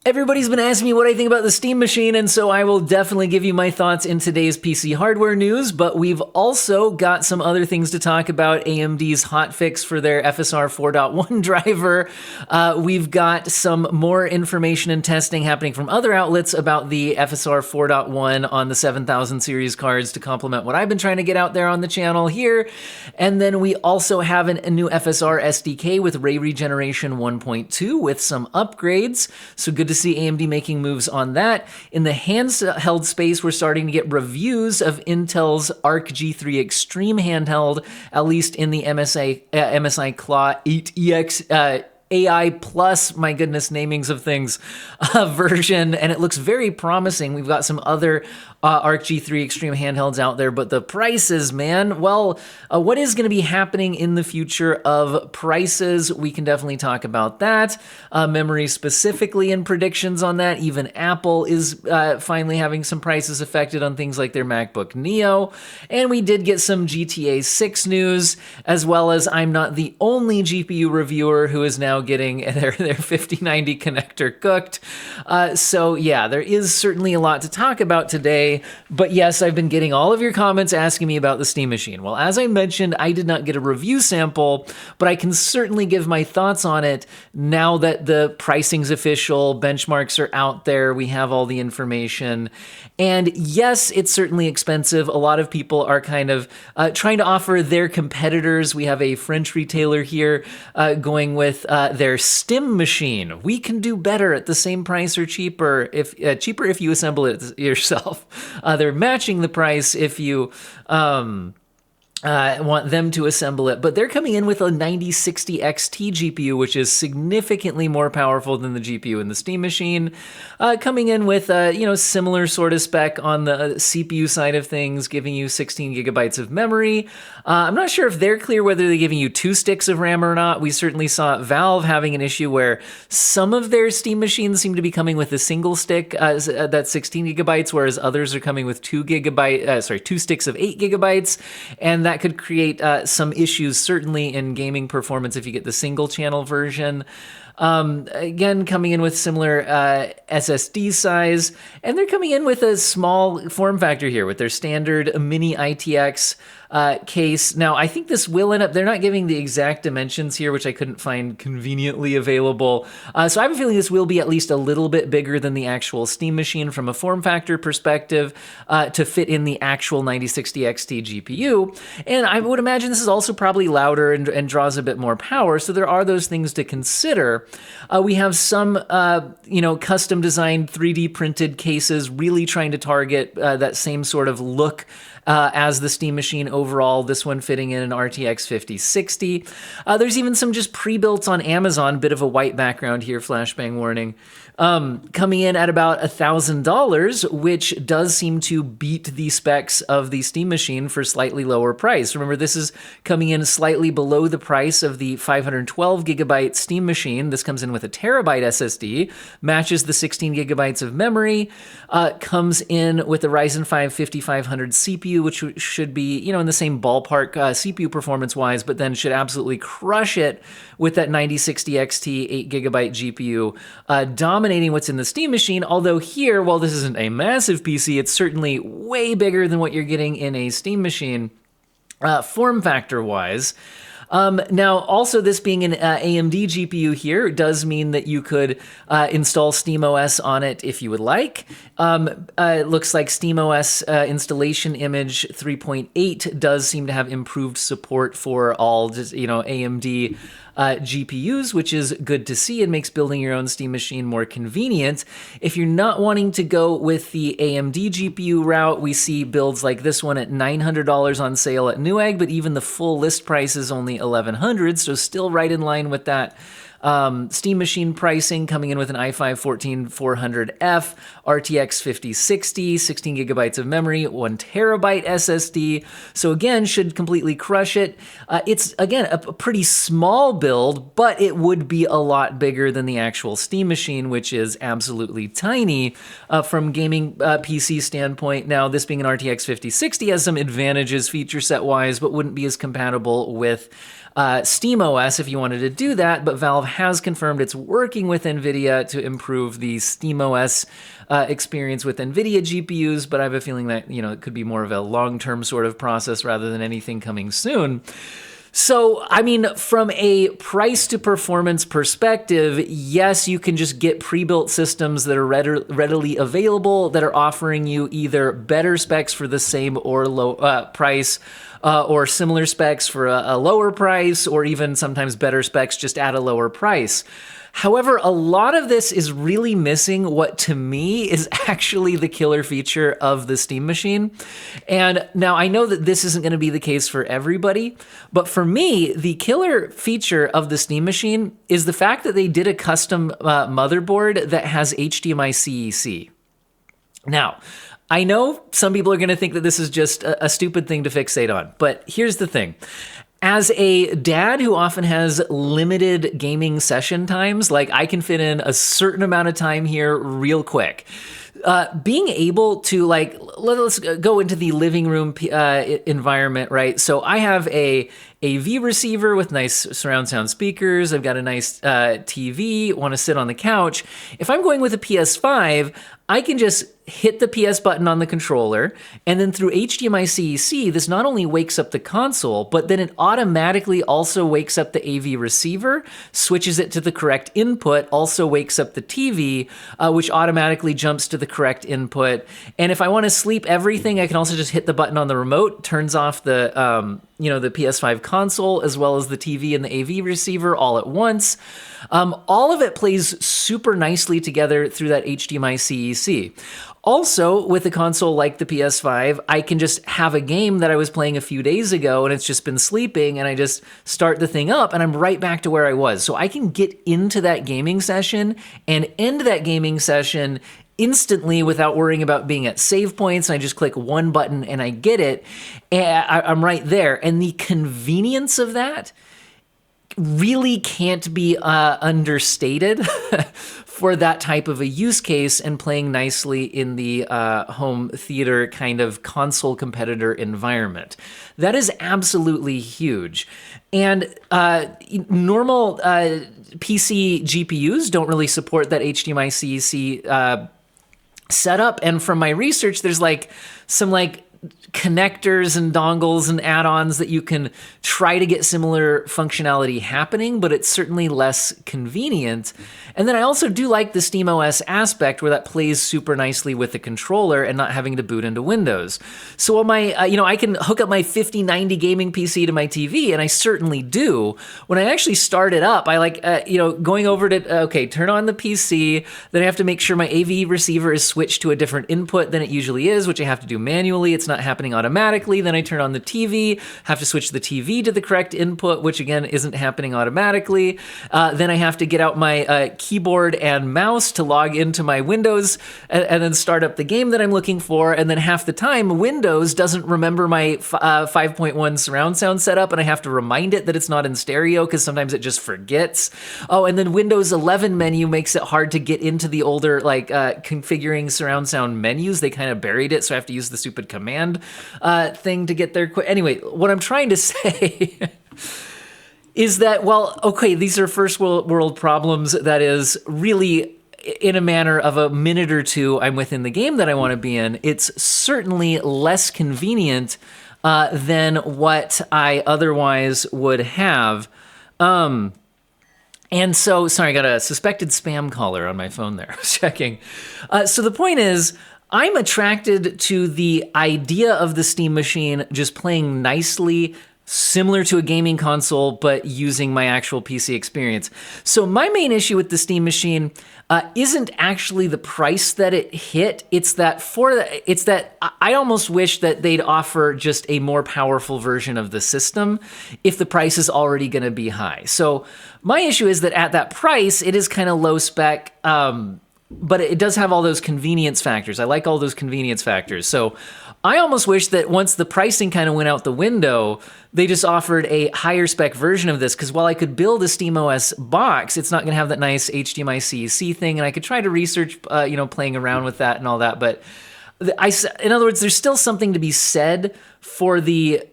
Everybody's been asking me what I think about the Steam Machine, and so I will definitely give you my thoughts in today's PC hardware news, but we've also got some other things to talk about. AMD's hotfix for their FSR 4.1 driver. We've got some more information and testing happening from other outlets about the FSR 4.1 on the 7000 series cards to complement what I've been trying to get out there on the channel here. And then we also have a new FSR SDK with Ray Regeneration 1.2 with some upgrades, so good to see AMD making moves on that. In the handheld space, we're starting to get reviews of Intel's Arc G3 Extreme handheld, at least in the MSI Claw 8EX AI plus, my goodness, namings of things, version, and it looks very promising. We've got some other Arc G3 Extreme handhelds out there, but the prices, man, well, what is going to be happening in the future of prices? We can definitely talk about that. Memory specifically and predictions on that. Even Apple is finally having some prices affected on things like their MacBook Neo. And we did get some GTA 6 news, as well as I'm not the only GPU reviewer who is now getting their 5090 connector cooked. So yeah, there is certainly a lot to talk about today. But yes, I've been getting all of your comments asking me about the Steam Machine. Well, as I mentioned, I did not get a review sample, but I can certainly give my thoughts on it now that the pricing's official, benchmarks are out there, we have all the information. And yes, it's certainly expensive. A lot of people are kind of trying to offer their competitors. We have a French retailer here going with their Steam Machine. We can do better at the same price or cheaper if you assemble it yourself. They're matching the price if you want them to assemble it, but they're coming in with a 9060 XT GPU, which is significantly more powerful than the GPU in the Steam Machine. Coming in with similar sort of spec on the CPU side of things, giving you 16 gigabytes of memory. I'm not sure if they're clear whether they're giving you 2 sticks of RAM or not. We certainly saw Valve having an issue where some of their Steam machines seem to be coming with a single stick that's 16 gigabytes, whereas others are coming with 2 sticks of 8 gigabytes, and that could create some issues, certainly in gaming performance if you get the single channel version. Again, coming in with similar SSD size, and they're coming in with a small form factor here with their standard mini ITX case. Now, I think this will end up, they're not giving the exact dimensions here, which I couldn't find conveniently available. So I have a feeling this will be at least a little bit bigger than the actual Steam Machine from a form factor perspective to fit in the actual 9060 XT GPU. And I would imagine this is also probably louder and draws a bit more power. So there are those things to consider. We have some, custom designed 3D printed cases really trying to target that same sort of look as the Steam Machine overall, this one fitting in an RTX 5060. There's even some just pre-built on Amazon, bit of a white background here, flashbang warning, coming in at about $1,000, which does seem to beat the specs of the Steam Machine for slightly lower price. Remember, this is coming in slightly below the price of the 512 gigabyte Steam Machine. This comes in with a terabyte SSD, matches the 16 gigabytes of memory, comes in with the Ryzen 5 5500 CPU, which should be, in the same ballpark CPU performance-wise, but then should absolutely crush it with that 9060 XT 8GB GPU, dominating what's in the Steam Machine. Although here, while this isn't a massive PC, it's certainly way bigger than what you're getting in a Steam Machine, form factor-wise. Now, also this being an AMD GPU here does mean that you could install SteamOS on it if you would like. It looks like SteamOS installation image 3.8 does seem to have improved support for all AMD GPUs, which is good to see and makes building your own Steam Machine more convenient. If you're not wanting to go with the AMD GPU route, we see builds like this one at $900 on sale at Newegg, but even the full list price is only $1,100, so still right in line with that Steam Machine pricing, coming in with an i5-14400F, RTX 5060, 16 gigabytes of memory, 1 terabyte SSD. So again, should completely crush it. It's, again, a pretty small build, but it would be a lot bigger than the actual Steam Machine, which is absolutely tiny from gaming PC standpoint. Now, this being an RTX 5060 has some advantages feature set-wise, but wouldn't be as compatible with SteamOS if you wanted to do that, but Valve has confirmed it's working with NVIDIA to improve the SteamOS experience with NVIDIA GPUs, but I have a feeling that, it could be more of a long-term sort of process rather than anything coming soon. So, I mean, from a price to performance perspective, yes, you can just get pre-built systems that are readily available that are offering you either better specs for the same or low price, or similar specs for a lower price, or even sometimes better specs just at a lower price. However, a lot of this is really missing what to me is actually the killer feature of the Steam Machine. And now I know that this isn't going to be the case for everybody, but for me, the killer feature of the Steam Machine is the fact that they did a custom motherboard that has HDMI CEC. Now, I know some people are going to think that this is just a stupid thing to fixate on, but here's the thing. As a dad who often has limited gaming session times, like I can fit in a certain amount of time here real quick. Being able to let's go into the living room environment, right? So I have a AV receiver with nice surround sound speakers. I've got a nice TV, want to sit on the couch. If I'm going with a PS5, I can just hit the PS button on the controller, and then through HDMI CEC, this not only wakes up the console, but then it automatically also wakes up the AV receiver, switches it to the correct input, also wakes up the TV, which automatically jumps to the correct input. And if I want to sleep everything, I can also just hit the button on the remote, turns off the the PS5 console, as well as the TV and the AV receiver all at once. All of it plays super nicely together through that HDMI CEC. Also, with a console like the PS5, I can just have a game that I was playing a few days ago and it's just been sleeping, and I just start the thing up and I'm right back to where I was. So I can get into that gaming session and end that gaming session instantly without worrying about being at save points. I just click one button and I get it. And I'm right there. And the convenience of that really can't be understated for that type of a use case and playing nicely in the home theater kind of console competitor environment. That is absolutely huge. And normal PC GPUs don't really support that HDMI CEC setup. And from my research, there's some connectors and dongles and add-ons that you can try to get similar functionality happening, but it's certainly less convenient. And then I also do like the SteamOS aspect where that plays super nicely with the controller and not having to boot into Windows. So on my, I can hook up my 5090 gaming PC to my TV, and I certainly do. When I actually start it up, I going over to, turn on the PC, then I have to make sure my AV receiver is switched to a different input than it usually is, which I have to do manually. It's not happening automatically. Then I turn on the TV, have to switch the TV to the correct input, which again isn't happening automatically. Then I have to get out my keyboard and mouse to log into my Windows and then start up the game that I'm looking for. And then half the time, Windows doesn't remember my 5.1 surround sound setup, and I have to remind it that it's not in stereo because sometimes it just forgets. Oh, and then Windows 11 menu makes it hard to get into the older configuring surround sound menus. They kind of buried it, so I have to use the stupid command thing to get there quick. Anyway, what I'm trying to say is that, these are first world problems. That is really, in a manner of a minute or two, I'm within the game that I want to be in. It's certainly less convenient than what I otherwise would have. And so, sorry, I got a suspected spam caller on my phone there. I was checking. So the point is, I'm attracted to the idea of the Steam Machine just playing nicely, similar to a gaming console, but using my actual PC experience. So my main issue with the Steam Machine isn't actually the price that it hit. It's that I almost wish that they'd offer just a more powerful version of the system if the price is already going to be high. So my issue is that at that price, it is kind of low spec, but it does have all those convenience factors. I like all those convenience factors. So I almost wish that once the pricing kind of went out the window, they just offered a higher spec version of this, because while I could build a SteamOS box, it's not going to have that nice HDMI CEC thing, and I could try to research, playing around with that and all that, but in other words, there's still something to be said for the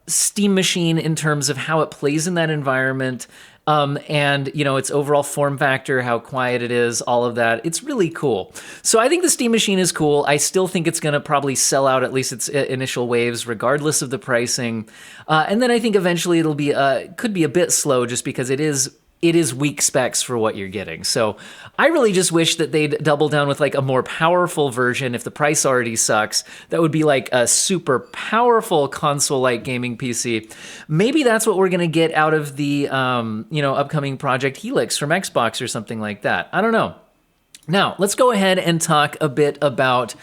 Steam Machine in terms of how it plays in that environment, and its overall form factor, how quiet it is, all of that. It's really cool. So I think the Steam Machine is cool. I still think it's going to probably sell out at least its initial waves, regardless of the pricing. And then I think eventually it'll be could be a bit slow, just because it is weak specs for what you're getting. So I really just wish that they'd double down with like a more powerful version. If the price already sucks, that would be like a super powerful console-like gaming PC. Maybe that's what we're gonna get out of the upcoming Project Helix from Xbox or something like that. I don't know. Now, let's go ahead and talk a bit about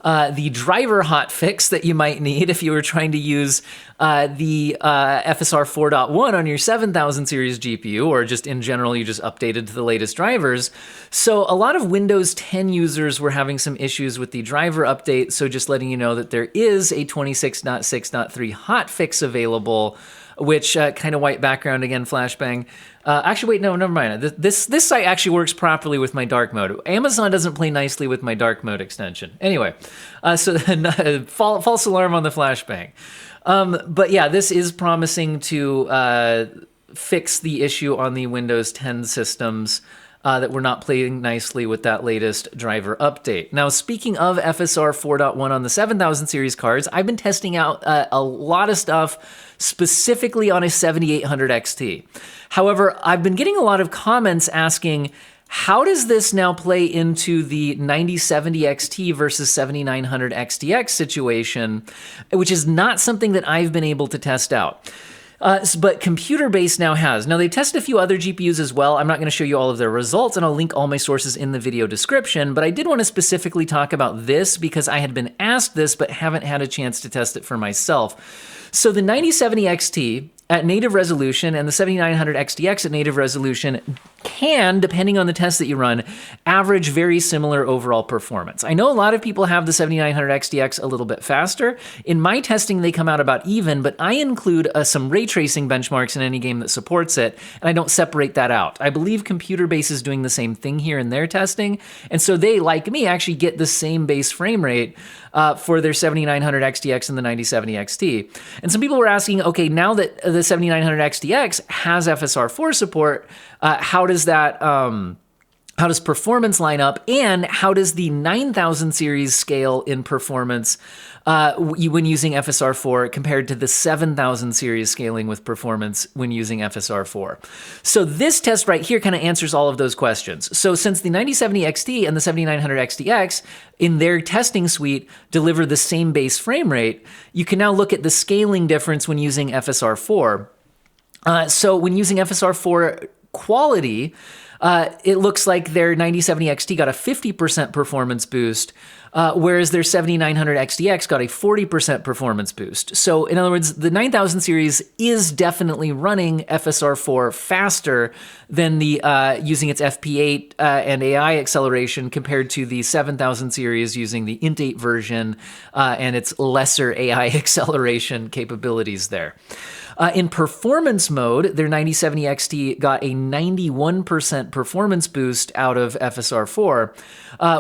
the driver hotfix that you might need if you were trying to use the FSR 4.1 on your 7000 series GPU, or just in general, you just updated to the latest drivers. So a lot of Windows 10 users were having some issues with the driver update, so just letting you know that there is a 26.6.3 hotfix available, which kind of white background again, flashbang. Actually, wait, no, never mind. This site actually works properly with my dark mode. Amazon doesn't play nicely with my dark mode extension. Anyway, so false alarm on the flashbang. But yeah, this is promising to fix the issue on the Windows 10 systems that were not playing nicely with that latest driver update. Now, speaking of FSR 4.1 on the 7000 series cards, I've been testing out a lot of stuff specifically on a 7800 XT. However, I've been getting a lot of comments asking, how does this now play into the 9070 XT versus 7900 XTX situation, which is not something that I've been able to test out. But Computer Base now has. Now, they tested a few other GPUs as well. I'm not going to show you all of their results, and I'll link all my sources in the video description, but I did want to specifically talk about this because I had been asked this but haven't had a chance to test it for myself. So the 9070 XT at native resolution and the 7900 XTX at native resolution can, depending on the test that you run, average very similar overall performance. I know a lot of people have the 7900 XTX a little bit faster. In my testing, they come out about even, but I include some ray tracing benchmarks in any game that supports it, and I don't separate that out. I believe Computer Base is doing the same thing here in their testing, and so they, like me, actually get the same base frame rate for their 7900 XTX and the 9070 XT. And some people were asking, okay, now that the 7900 XTX has FSR 4 support, how does that, how does performance line up, and how does the 9000 series scale in performance when using FSR 4 compared to the 7000 series scaling with performance when using FSR 4? So this test right here kind of answers all of those questions. So since the 9070 XT and the 7900 XTX in their testing suite deliver the same base frame rate, you can now look at the scaling difference when using FSR 4. So when using FSR 4 quality, it looks like their 9070 XT got a 50% performance boost, whereas their 7900 XTX got a 40% performance boost. So in other words, the 9000 series is definitely running FSR 4 faster than the using its FP8 and AI acceleration compared to the 7000 series using the Int8 version and its lesser AI acceleration capabilities there. In performance mode, their 9070 XT got a 91% performance boost out of FSR 4,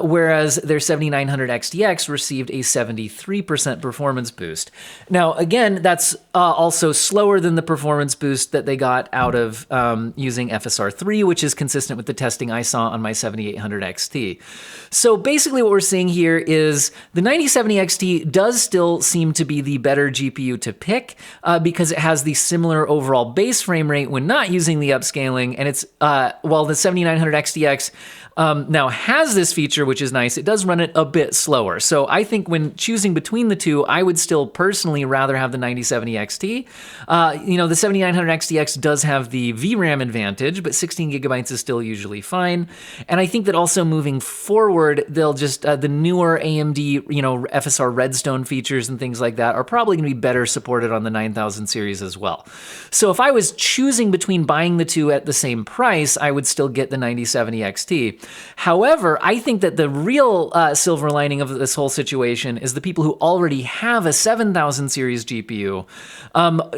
whereas their 7900 XTX received a 73% performance boost. Now, again, that's also slower than the performance boost that they got out of using FSR 3, which is consistent with the testing I saw on my 7800 XT. So basically what we're seeing here is the 9070 XT does still seem to be the better GPU to pick because it has the similar overall base frame rate when not using the upscaling, and it's while the 7900 XTX now has this feature, which is nice, it does run it a bit slower. So I think when choosing between the two, I would still personally rather have the 9070 XT. The 7900 XTX does have the VRAM advantage, but 16 gigabytes is still usually fine. And I think that also moving forward, they'll just, the newer AMD, FSR Redstone features and things like that are probably gonna be better supported on the 9000 series as well. So if I was choosing between buying the two at the same price, I would still get the 9070 XT. However, I think that the real silver lining of this whole situation is the people who already have a 7000 series GPU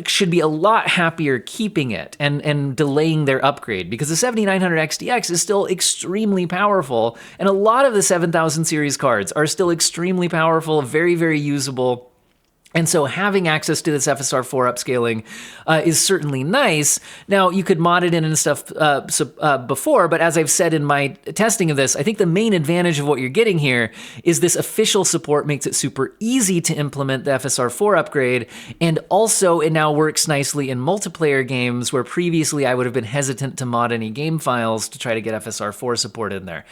should be a lot happier keeping it and delaying their upgrade, because the 7900 XTX is still extremely powerful, and a lot of the 7000 series cards are still extremely powerful, very, very usable. And so having access to this FSR 4 upscaling is certainly nice. Now, you could mod it in and stuff before, but as I've said in my testing of this, I think the main advantage of what you're getting here is this official support makes it super easy to implement the FSR 4 upgrade, and also it now works nicely in multiplayer games where previously I would have been hesitant to mod any game files to try to get FSR 4 support in there.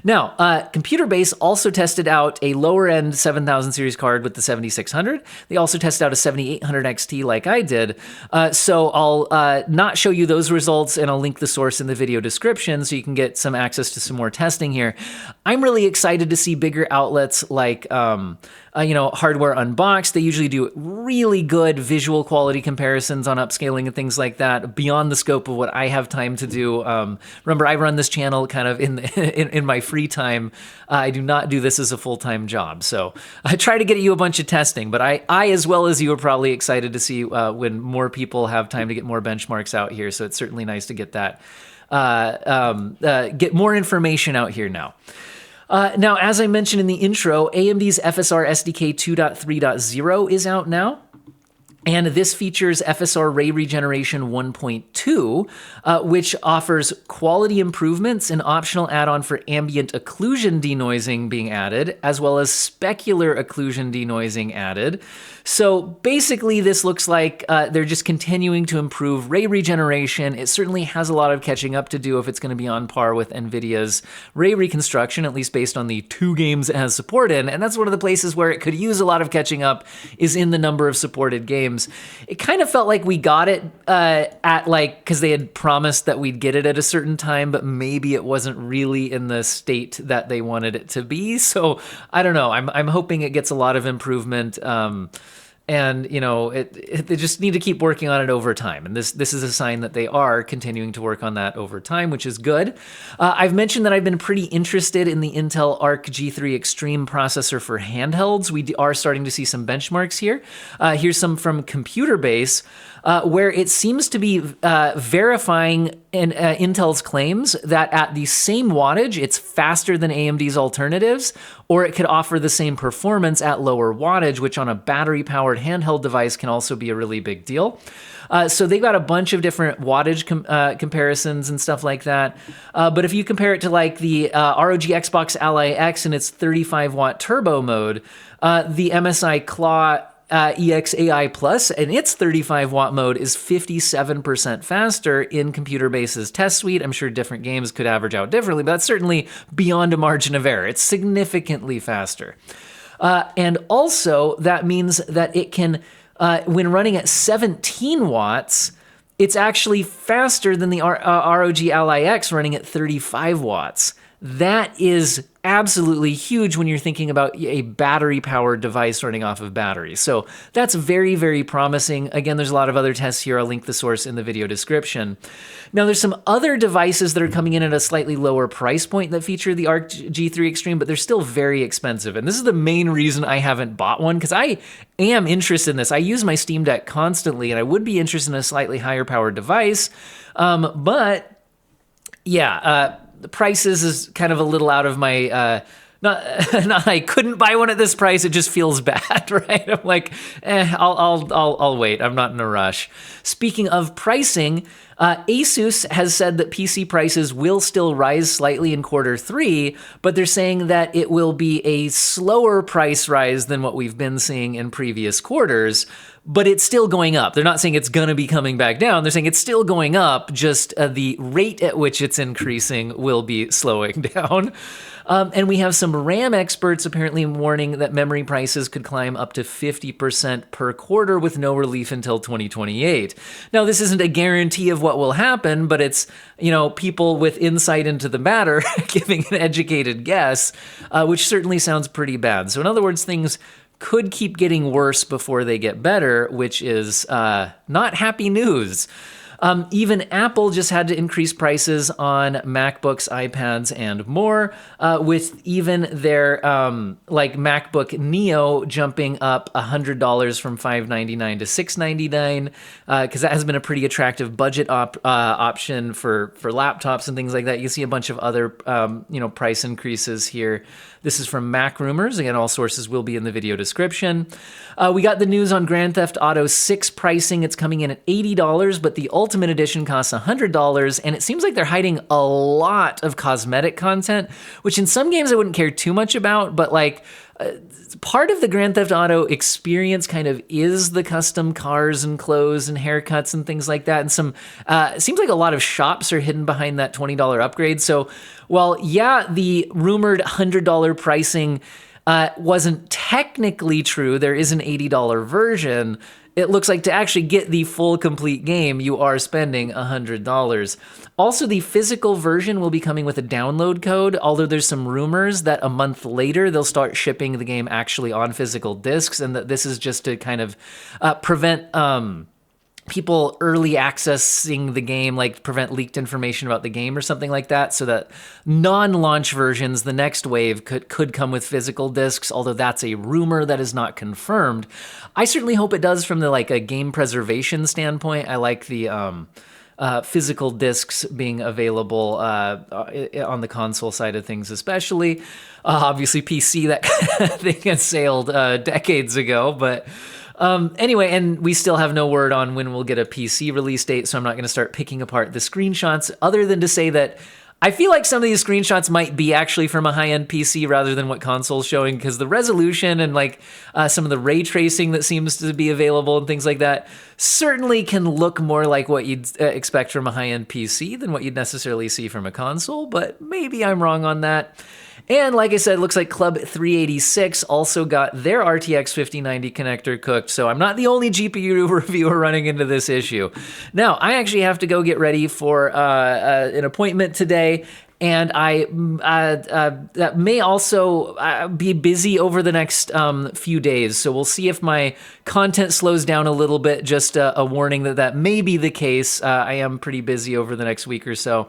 Now, Computer Base also tested out a lower-end 7000 series card with the 7600. They also tested out a 7800 XT like I did. So I'll not show you those results, and I'll link the source in the video description so you can get some access to some more testing here. I'm really excited to see bigger outlets like Hardware Unboxed. They usually do really good visual quality comparisons on upscaling and things like that beyond the scope of what I have time to do. Remember, I run this channel kind of in my free time. I do not do this as a full-time job. So I try to get you a bunch of testing, but I as well as you are probably excited to see when more people have time to get more benchmarks out here. So it's certainly nice to get that, get more information out here now. Now, as I mentioned in the intro, AMD's FSR SDK 2.3.0 is out now. And this features FSR Ray Regeneration 1.2, which offers quality improvements, an optional add-on for ambient occlusion denoising being added, as well as specular occlusion denoising added. So basically, this looks like they're just continuing to improve ray regeneration. It certainly has a lot of catching up to do if it's going to be on par with NVIDIA's ray reconstruction, at least based on the 2 games it has support in. And that's one of the places where it could use a lot of catching up is in the number of supported games. It kind of felt like we got it because they had promised that we'd get it at a certain time, but maybe it wasn't really in the state that they wanted it to be. So I don't know. I'm hoping it gets a lot of improvement. And, they just need to keep working on it over time. And this is a sign that they are continuing to work on that over time, which is good. I've mentioned that I've been pretty interested in the Intel Arc G3 Extreme processor for handhelds. We are starting to see some benchmarks here. Here's some from Computer Base, where it seems to be verifying Intel's claims that at the same wattage, it's faster than AMD's alternatives, or it could offer the same performance at lower wattage, which on a battery-powered handheld device can also be a really big deal. So they've got a bunch of different wattage comparisons and stuff like that. But if you compare it to like the ROG Xbox Ally X and its 35-watt turbo mode, the MSI Claw EXAI Plus and its 35-watt mode is 57% faster in Computer Base's test suite. I'm sure different games could average out differently, but that's certainly beyond a margin of error. It's significantly faster. And also, that means that it can, when running at 17 watts, it's actually faster than the ROG Ally X running at 35 watts. That is absolutely huge when you're thinking about a battery-powered device running off of batteries. So that's very, very promising. Again, there's a lot of other tests here. I'll link the source in the video description. Now, there's some other devices that are coming in at a slightly lower price point that feature the Arc G3 Extreme, but they're still very expensive. And this is the main reason I haven't bought one, because I am interested in this. I use my Steam Deck constantly, and I would be interested in a slightly higher-powered device. But yeah, the prices is kind of a little out of my, not I couldn't buy one at this price. It just feels bad, right? I'm like, I'll wait. I'm not in a rush. Speaking of pricing, Asus has said that PC prices will still rise slightly in Q3, but they're saying that it will be a slower price rise than what we've been seeing in previous quarters. But it's still going up. They're not saying it's going to be coming back down. They're saying it's still going up, just the rate at which it's increasing will be slowing down. And we have some RAM experts apparently warning that memory prices could climb up to 50% per quarter with no relief until 2028. Now, this isn't a guarantee of what will happen, but it's, people with insight into the matter giving an educated guess, which certainly sounds pretty bad. So in other words, things could keep getting worse before they get better, which is not happy news. Even Apple just had to increase prices on MacBooks, iPads, and more, with even their like MacBook Neo jumping up $100 from $599 to $699, because that has been a pretty attractive budget option for laptops and things like that. You see a bunch of other price increases here. This is from Mac Rumors. Again, all sources will be in the video description. We got the news on Grand Theft Auto 6 pricing. It's coming in at $80, but the Ultimate Edition costs $100, and it seems like they're hiding a lot of cosmetic content, which in some games I wouldn't care too much about, but like part of the Grand Theft Auto experience kind of is the custom cars and clothes and haircuts and things like that. And some, it seems like a lot of shops are hidden behind that $20 upgrade. So, well, yeah, the rumored $100 pricing wasn't technically true. There is an $80 version. It looks like to actually get the full complete game, you are spending $100. Also, the physical version will be coming with a download code, although there's some rumors that a month later they'll start shipping the game actually on physical discs, and that this is just to kind of prevent people early accessing the game, like prevent leaked information about the game or something like that, so that non-launch versions, the next wave, could come with physical discs, although that's a rumor that is not confirmed. I certainly hope it does from the like a game preservation standpoint. I like the physical discs being available on the console side of things, especially. Obviously, PC, that kind of thing has sailed decades ago, but anyway, and we still have no word on when we'll get a PC release date, so I'm not going to start picking apart the screenshots, other than to say that I feel like some of these screenshots might be actually from a high-end PC rather than what console's showing, because the resolution and like some of the ray tracing that seems to be available and things like that certainly can look more like what you'd expect from a high-end PC than what you'd necessarily see from a console, but maybe I'm wrong on that. And like I said, it looks like Club 386 also got their RTX 5090 connector cooked, so I'm not the only GPU reviewer running into this issue. Now, I actually have to go get ready for an appointment today, and I may also be busy over the next few days, so we'll see if my content slows down a little bit. Just a warning that may be the case. I am pretty busy over the next week or so.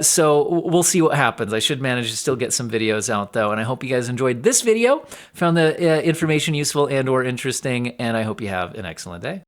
So we'll see what happens. I should manage to still get some videos out, though, and I hope you guys enjoyed this video, found the information useful and or interesting, and I hope you have an excellent day.